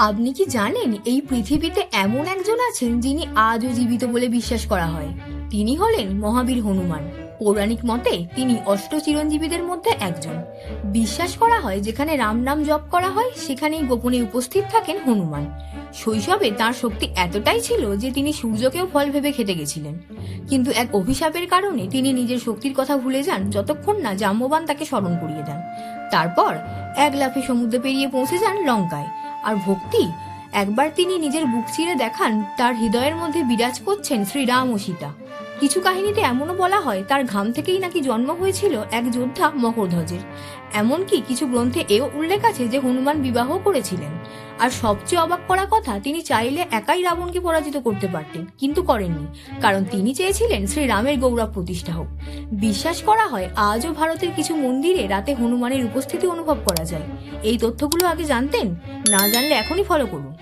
আপনি কি জানেন এই পৃথিবীতে এমন একজন আছেন যিনি আজও জীবিত বলে বিশ্বাস করা হয়? তিনি হলেন মহাবীর হনুমান। পৌরাণিক মতে তিনি চিরঞ্জীবীদের মধ্যে একজন। বিশ্বাস করা হয় যেখানে রাম নাম জপ করা হয় সেখানেই গোপনে উপস্থিত থাকেন হনুমান। শৈশবে তার শক্তি এতটাই ছিল যে তিনি সূর্যকেও ফল ভেবে খেতে গেছিলেন। কিন্তু এক অভিশাপের কারণে তিনি নিজের শক্তির কথা ভুলে যান যতক্ষণ না জাম্ববান তাকে স্মরণ করিয়ে দেন। তারপর এক লাফে সমুদ্র পেরিয়ে পৌঁছে যান লঙ্কায়। আর ভক্তি, একবার তিনি নিজের বুক চিরে দেখান তার হৃদয়ের মধ্যে বিরাজ করছেন শ্রীরাম ও সীতা। কিছু কাহিনীতে এমনও বলা হয় তার ঘাম থেকেই নাকি জন্ম হয়েছিল এক যোদ্ধা মকরধ্বজের। এমনকি কিছু গ্রন্থে এও উল্লেখ আছে যে হনুমান বিবাহ করেছিলেন। আর সবচেয়ে অবাক করা কথা, তিনি চাইলে একাই রাবণকে পরাজিত করতে পারতেন, কিন্তু করেননি, কারণ তিনি চেয়েছিলেন শ্রীরামের গৌরব প্রতিষ্ঠা হোক। বিশ্বাস করা হয় আজও ভারতের কিছু মন্দিরে রাতে হনুমানের উপস্থিতি অনুভব করা যায়। এই তথ্যগুলো আগে জানতেন? না জানলে এখনই ফলো করুন।